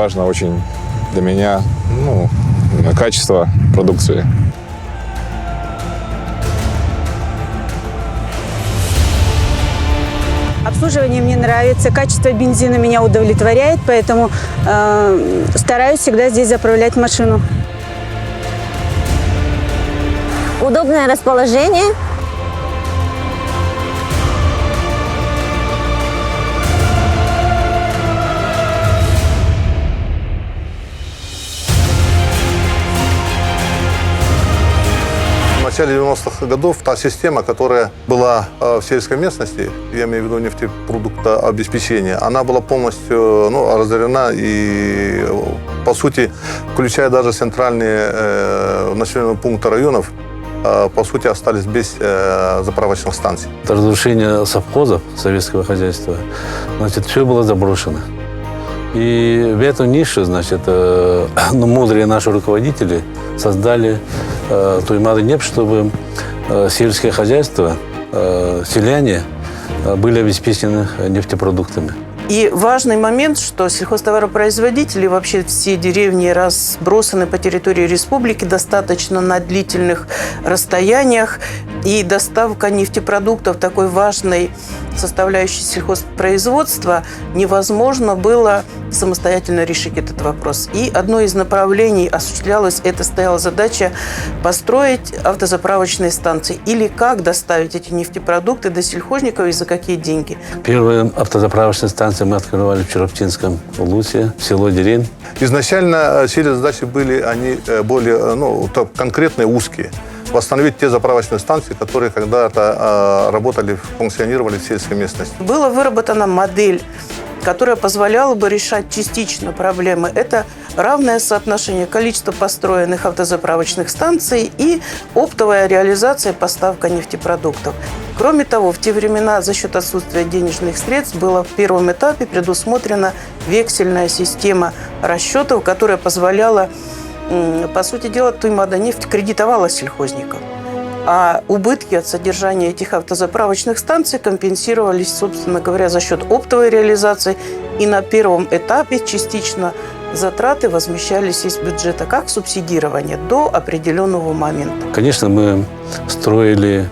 важно очень для меня качество продукции. Обслуживание мне нравится, качество бензина меня удовлетворяет, поэтому стараюсь всегда здесь заправлять машину. Удобное расположение. В начале 90-х годов та система, которая была в сельской местности, я имею в виду нефтепродуктообеспечения, она была полностью разорена и, по сути, включая даже центральные населенные пункты районов, по сути, остались без заправочных станций. Разрушение совхозов советского хозяйства, все было заброшено. И в эту нишу, мудрые наши руководители создали Туймаданефть, чтобы сельское хозяйство, селяне были обеспечены нефтепродуктами. И важный момент, что сельхозтоваропроизводители, вообще все деревни разбросаны по территории республики достаточно на длительных расстояниях. И доставка нефтепродуктов, такой важной составляющей сельхозпроизводства, невозможно было самостоятельно решить этот вопрос. И одно из направлений осуществлялось, это стояла задача построить автозаправочные станции. Или как доставить эти нефтепродукты до сельхозников и за какие деньги. Первые автозаправочные станции мы открывали в Чероптинском улусе, в село Дерень. Изначально все задачи были они более конкретные, узкие. Восстановить те заправочные станции, которые когда-то работали, функционировали в сельской местности. Была выработана модель, которая позволяла бы решать частично проблемы. Это равное соотношение количества построенных автозаправочных станций и оптовая реализация поставка нефтепродуктов. Кроме того, в те времена за счет отсутствия денежных средств была в первом этапе предусмотрена вексельная система расчетов, которая позволяла, по сути дела, Туймаданефть кредитовала сельхозников. А убытки от содержания этих автозаправочных станций компенсировались, собственно говоря, за счет оптовой реализации. И на первом этапе частично затраты возмещались из бюджета как субсидирование до определенного момента. Конечно, мы строили,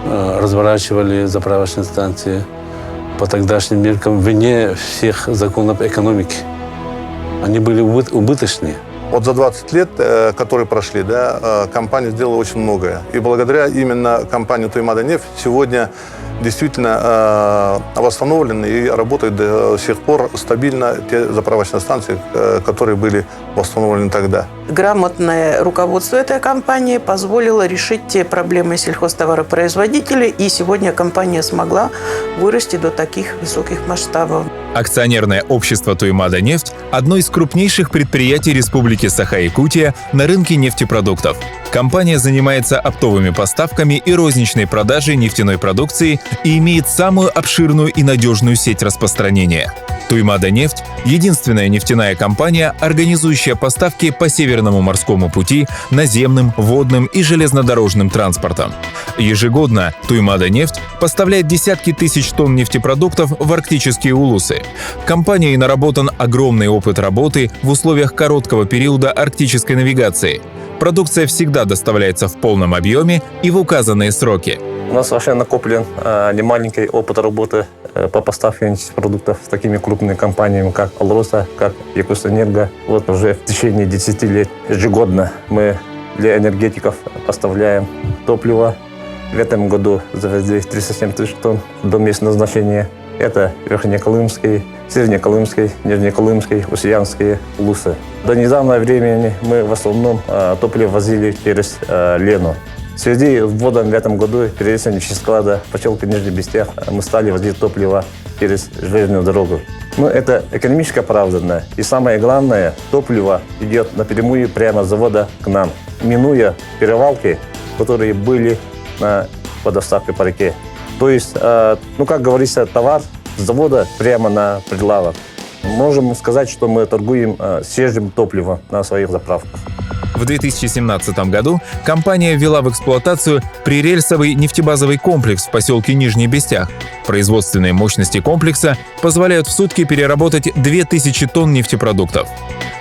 разворачивали заправочные станции по тогдашним меркам вне всех законов экономики. Они были убыточные. Вот за 20 лет, которые прошли, компания сделала очень многое. И благодаря именно компании Туймаданефть сегодня действительно восстановлены и работают до сих пор стабильно те заправочные станции, которые были восстановлены тогда. Грамотное руководство этой компании позволило решить те проблемы сельхозтоваропроизводителей, и сегодня компания смогла вырасти до таких высоких масштабов. Акционерное общество «Туймаданефть» – одно из крупнейших предприятий Республики Саха-Якутия на рынке нефтепродуктов. Компания занимается оптовыми поставками и розничной продажей нефтяной продукции и имеет самую обширную и надежную сеть распространения. «Туймаданефть» – единственная нефтяная компания, организующая поставки по Северному морскому пути, наземным, водным и железнодорожным транспортом. Ежегодно «Туймаданефть» поставляет десятки тысяч тонн нефтепродуктов в арктические улусы. Компанией наработан огромный опыт работы в условиях короткого периода арктической навигации. Продукция всегда доставляется в полном объеме и в указанные сроки. У нас вообще накоплен немаленький опыт работы по поставке нефтепродуктов с такими крупными компаниями, как «Алроса», как «Якутэнерго». Вот уже в течение 10 лет ежегодно мы для энергетиков поставляем топливо. В этом году завезли 307 тысяч тонн до места назначения. Это Верхнеколымский, Среднеколымский, Нижнеколымский, Усиянские улусы. До недавнего времени мы в основном топливо возили через Лену. В связи с вводом в этом году перевесом склада в поселке Нижний Бестях мы стали возить топливо через железную дорогу. Но это экономически оправданно. И самое главное, топливо идет напрямую прямо с завода к нам, минуя перевалки, которые были по доставке по реке. То есть, как говорится, товар с завода прямо на прилавок. Можем сказать, что мы торгуем свежим топливом на своих заправках. В 2017 году компания ввела в эксплуатацию прирельсовый нефтебазовый комплекс в поселке Нижний Бестях. Производственные мощности комплекса позволяют в сутки переработать 2000 тонн нефтепродуктов.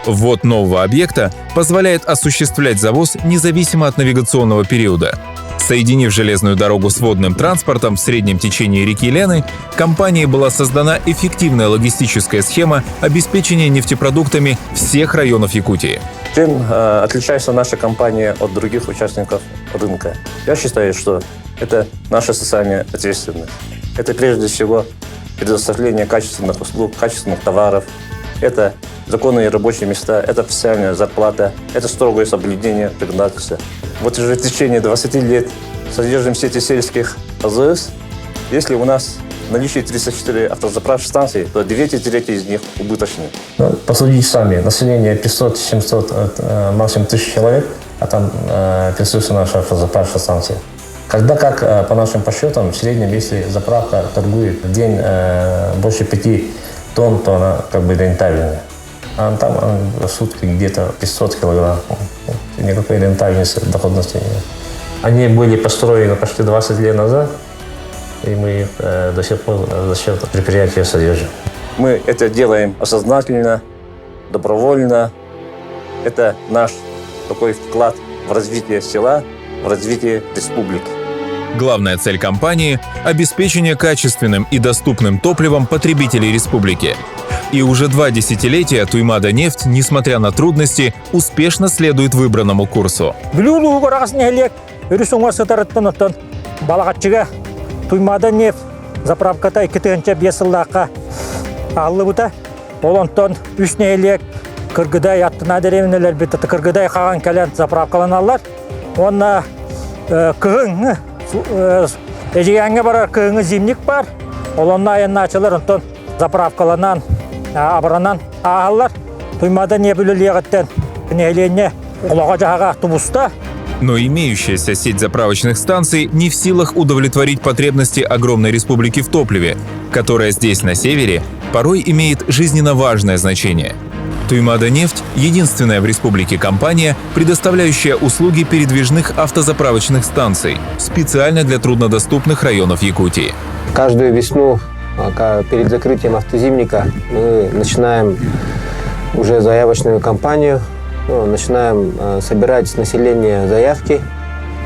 Ввод нового объекта позволяет осуществлять завоз независимо от навигационного периода. Соединив железную дорогу с водным транспортом в среднем течении реки Лены, компанией была создана эффективная логистическая схема обеспечения нефтепродуктами всех районов Якутии. Чем отличается наша компания от других участников рынка? Я считаю, что это наша социальная ответственность. Это прежде всего предоставление качественных услуг, качественных товаров. Это законные рабочие места, это официальная зарплата, это строгое соблюдение законодательства. Вот уже в течение 20 лет содержим сети сельских АЗС. Если у нас в наличии 34 автозаправочных станций, то 9/3 из них убыточны. Посудите сами, население 500-700, максимум 1000 человек, а там присутствует наша автозаправочная станция. Когда, как по нашим подсчетам, в среднем, если заправка торгует в день больше 5 тонн, то она как бы рентабельная. А там в сутки где-то 500 килограмм. Никакой рентабельности, доходности нет. Они были построены почти 20 лет назад, и мы их до сих пор за счет предприятия содержим. Мы это делаем осознательно, добровольно. Это наш такой вклад в развитие села, в развитие республики. Главная цель компании – обеспечение качественным и доступным топливом потребителей республики. И уже 2 десятилетия Туймада-нефть, несмотря на трудности, успешно следует выбранному курсу. Туймада-нефть заправката 2-5 жылдаққа алыбыта. Олонтон үснейлек кыргыдай аттына деревнелер бітті. Кыргыдай қаған кәлен заправкаланалар. Онна кығың, әжегенге барар кығыңы зимник бар. Олонна айынна ачылар, онтон заправкаланан, абыранан ағалар. Туймада-нефть үлілегіттен кінейленне олаға жағаға автобуста. Но имеющаяся сеть заправочных станций не в силах удовлетворить потребности огромной республики в топливе, которая здесь, на севере, порой имеет жизненно важное значение. Туймада-нефть – единственная в республике компания, предоставляющая услуги передвижных автозаправочных станций специально для труднодоступных районов Якутии. Каждую весну перед закрытием автозимника мы начинаем уже заявочную кампанию. Начинаем собирать с населения заявки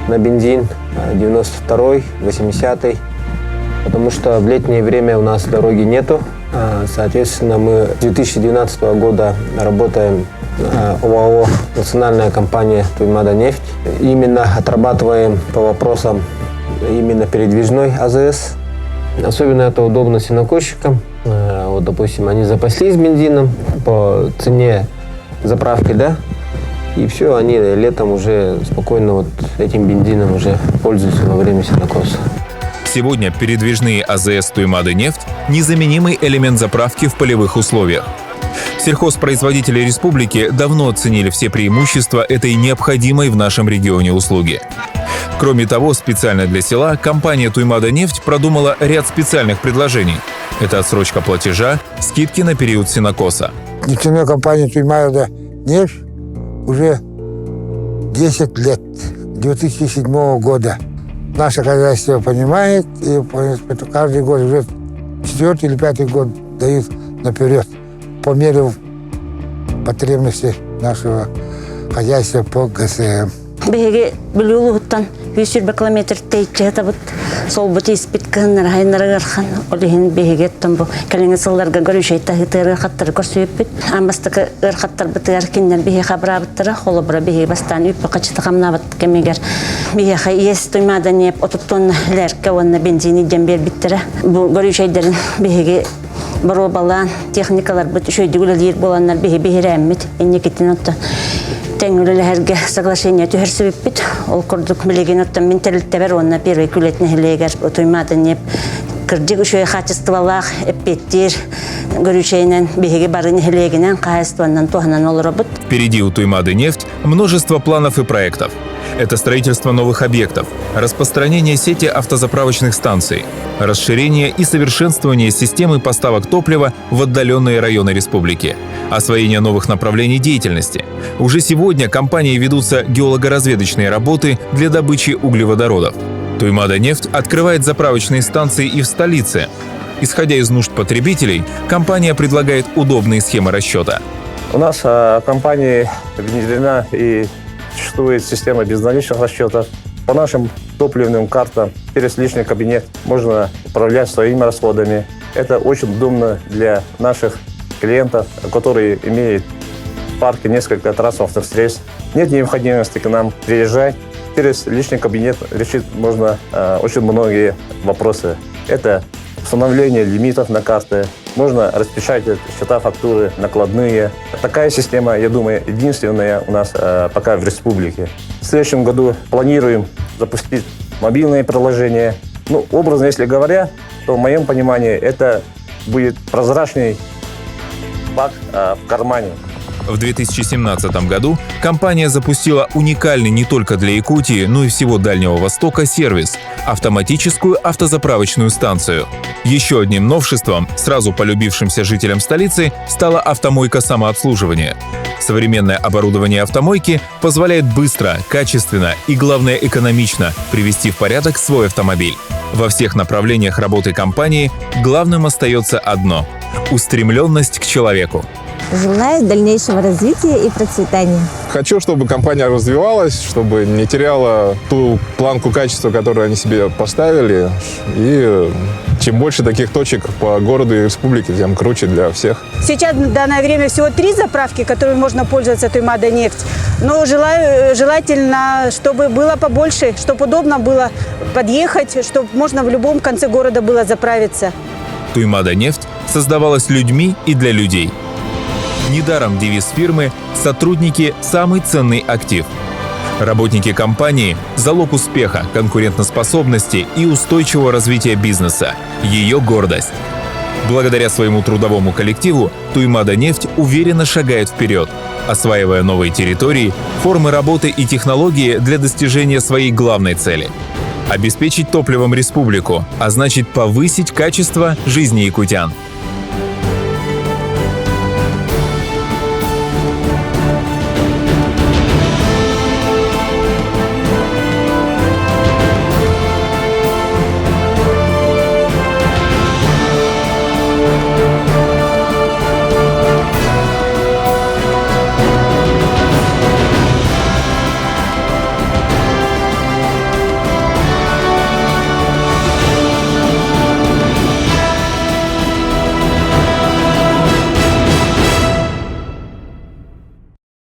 на бензин 92-й, 80-й, потому что в летнее время у нас дороги нету. Соответственно, мы с 2012 года работаем ОАО «Национальная компания Туймада-нефть». Именно отрабатываем по вопросам именно передвижной АЗС. Особенно это удобно сенокосчикам. Вот, допустим, они запаслись бензином по цене заправки, да, и все, они летом уже спокойно вот этим бензином уже пользуются во время сенокоса. Сегодня передвижные АЗС Туймады-нефть – незаменимый элемент заправки в полевых условиях. Сельхозпроизводители республики давно оценили все преимущества этой необходимой в нашем регионе услуги. Кроме того, специально для села компания Туймада-нефть продумала ряд специальных предложений. Это отсрочка платежа, скидки на период сенокоса. Нефтяной компании Туймада-нефть уже 10 лет, 2007 года. Наше хозяйство понимает, и каждый год, уже 4-й или 5-й год дают наперед по мере потребностей нашего хозяйства по ГСМ. Беге билулуттан 100 километр тейчета бут сол бут испиткан райнаргархан олихин бегеттен бу калеңсылларга görüşeyta хитер хаттар көрсөйпүт амбастык хаттар битер кинден беге хабрабыттыра холобра беге бастан үп качты камнабыт кемегер беге ес Туймада-нефть отуттон лерке онна бензини дембер биттера бу görüşeyдерин беге бробалан техникалар бут шөйдүгүлөр боланнар беге бегеремит эннекетин отто Теңгүлелерге соглашение түһәрсебит, ол курдук билеген оттан менталитет онна первый күлетнелегер Туймада-нефть кырдык үшөй качестволах эппеттер görüşейнен беге барынелегенен качествонан туханан олробут. Впереди у Туймады-нефть множество планов и проектов. Это строительство новых объектов, распространение сети автозаправочных станций, расширение и совершенствование системы поставок топлива в отдаленные районы республики, освоение новых направлений деятельности. Уже сегодня компанией ведутся геологоразведочные работы для добычи углеводородов. Туймада-нефть открывает заправочные станции и в столице. Исходя из нужд потребителей, компания предлагает удобные схемы расчета. У нас в компании внедрена и существует система безналичных расчетов. По нашим топливным картам через личный кабинет можно управлять своими расходами. Это очень удобно для наших клиентов, которые имеют в парке несколько транспортных средств. Нет необходимости к нам приезжать. Через личный кабинет решить можно очень многие вопросы. Это установление лимитов на карты, можно распечатать счета, фактуры, накладные. Такая система, я думаю, единственная у нас пока в республике. В следующем году планируем запустить мобильные приложения. Ну, образно, если говоря, то в моем понимании это будет прозрачный бак в кармане. В 2017 году компания запустила уникальный не только для Якутии, но и всего Дальнего Востока сервис – автоматическую автозаправочную станцию. Еще одним новшеством, сразу полюбившимся жителям столицы, стала автомойка самообслуживания. Современное оборудование автомойки позволяет быстро, качественно и, главное, экономично привести в порядок свой автомобиль. Во всех направлениях работы компании главным остается одно – устремленность к человеку. Желаю дальнейшего развития и процветания. Хочу, чтобы компания развивалась, чтобы не теряла ту планку качества, которую они себе поставили. И чем больше таких точек по городу и республике, тем круче для всех. Сейчас в данное время всего 3 заправки, которыми можно пользоваться Туймада-нефть. Но желательно, чтобы было побольше, чтобы удобно было подъехать, чтобы можно в любом конце города было заправиться. Туймада-нефть создавалась людьми и для людей. Недаром девиз фирмы «Сотрудники – самый ценный актив». Работники компании – залог успеха, конкурентоспособности и устойчивого развития бизнеса, ее гордость. Благодаря своему трудовому коллективу Туймада-нефть уверенно шагает вперед, осваивая новые территории, формы работы и технологии для достижения своей главной цели – обеспечить топливом республику, а значит повысить качество жизни якутян.